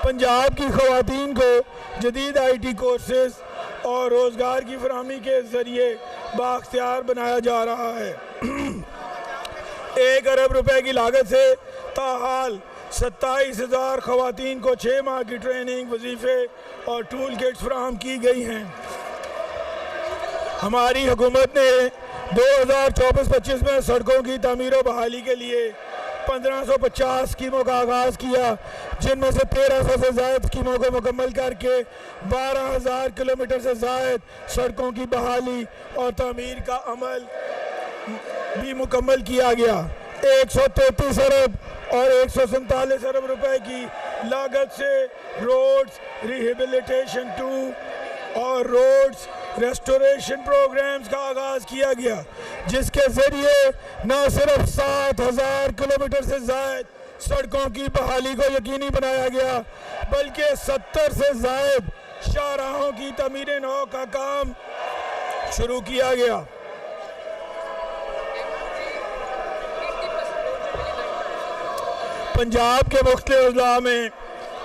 पंजाब की ख़वातीन को जदीद IT कोर्सेज और रोज़गार की फराहमी के ज़रिए बाख्तियार बनाया जा रहा है। 1 अरब रुपए की लागत से ताहाल 27,000 ख़वातीन को 6 माह की ट्रेनिंग, वजीफ़े और टूल किट्स फराहम की गई हैं। हमारी हुकूमत ने 2024-25 में सड़कों की तामीर और बहाली के लिए 1550 स्कीमों का आगाज़ किया, जिनमें से 1300 से ज़ायद स्कीमों को मुकम्मल करके 12,000 किलोमीटर से ज़ायद सड़कों की बहाली और तामीर का अमल भी मुकम्मल किया गया। 133 अरब और 147 अरब रुपए की लागत से रोड्स रिहेबिलिटेशन 2 और रोड्स रेस्टोरेशन प्रोग्राम्स का आगाज़ किया गया, जिसके ज़रिए न सिर्फ 7,000 किलोमीटर से ज़ायद सड़कों की बहाली को यकीनी बनाया गया, बल्कि 70 से ज़ायद शाहराहों की तमीर नौ का काम शुरू किया गया। पंजाब के मुख्तलिफ अज़ला में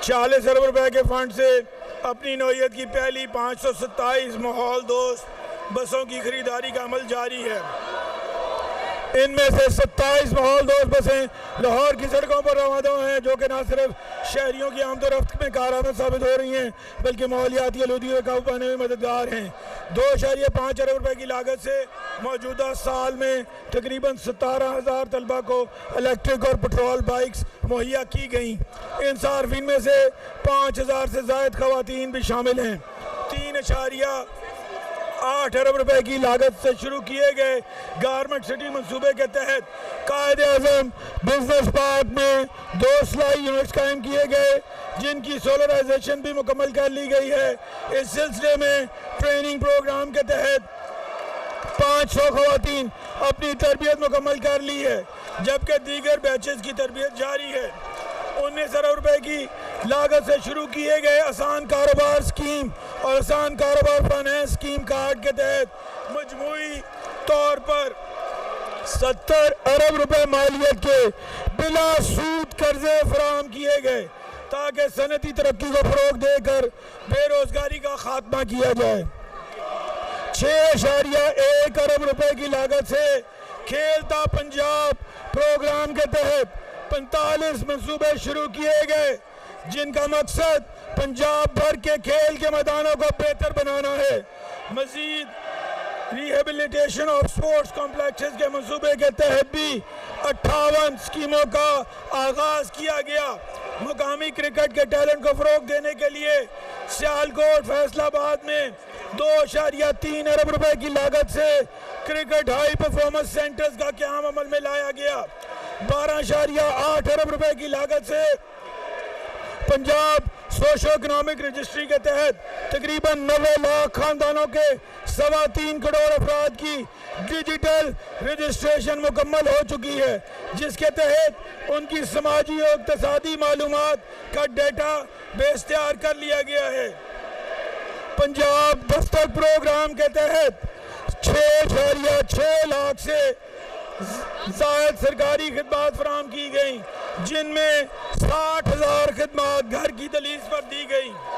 40 अरब रुपए के फंड से अपनी नौइयत की पहली 527 माहौल दोस्त बसों की खरीदारी का अमल जारी है। इनमें से 27 माहौल दोस्त बसें लाहौर की सड़कों पर रवाना हैं, जो कि न सिर्फ शहरियों की आमदोरफ्त में कारआमद साबित हो रही हैं, बल्कि माहौलियाती आलूदगी को काबू पाने में मददगार हैं। 2.5 अरब रुपए की लागत से मौजूदा साल में तकरीबन 17,000 तलबा को इलेक्ट्रिक और पेट्रोल बाइक्स मुहैया की गई। इन सार्फिन में से 5,000 से ज़ायद ख़वातीन भी शामिल हैं। 3.8 अरब रुपए की लागत से शुरू किए गए गारमेंट सिटी मंसूबे के तहत कायदे आज़म बिजनेस पार्क में 2 सिलाई यूनिट्स कायम किए गए, जिनकी सोलराइजेशन भी मुकम्मल कर ली गई है। इस सिलसिले में ट्रेनिंग प्रोग्राम के तहत 500 ख़वातीन अपनी तरबियत मुकम्मल कर ली है, जबकि दीगर बैचेस की तरबियत जारी है। 19 अरब रुपए की लागत से शुरू किए गए आसान कारोबार स्कीम और आसान कारोबार फाइनेंस स्कीम कार्ड के तहत मजमूई तौर पर 70 अरब रुपए मालियत के बिला सूद कर्जे फराहम किए गए, ताकि सनती तरक्की को फ़रोग देकर बेरोजगारी का खात्मा किया जाए। 6.1 अरब रुपए की लागत से खेलता पंजाब प्रोग्राम के तहत 45 मंसूबे शुरू किए गए, जिनका मकसद पंजाब भर के खेल के मैदानों को बेहतर बनाना है। मजीद रिहेबिलिटेशन ऑफ स्पोर्ट्स कॉम्प्लेक्सेस के मंसूबे के तहत भी 58 स्कीमों का आगाज़ किया गया। मुकामी क्रिकेट के टैलेंट को फ़रोग देने के लिए सियालकोट फैसलाबाद में 2.3 अरब रुपए की लागत से क्रिकेट हाई परफॉर्मेंस सेंटर्स का क़याम अमल में लाया गया। 12.8 अरब रुपए की लागत से पंजाब सोशो इकोनॉमिक रजिस्ट्री के तहत तकरीबन 90 लाख खानदानों के 3.25 करोड़ अफराद की डिजिटल रजिस्ट्रेशन मुकम्मल हो चुकी है, जिसके तहत उनकी समाजी और इक़्तिसादी मालूमात का डेटा बेस तैयार कर लिया गया है। पंजाब दस्तक प्रोग्राम के तहत 6.6 लाख से ज़ायद सरकारी खिदमात फराहम की गई, जिनमें 60,000 खिदमात घर की दलील पर दी गई।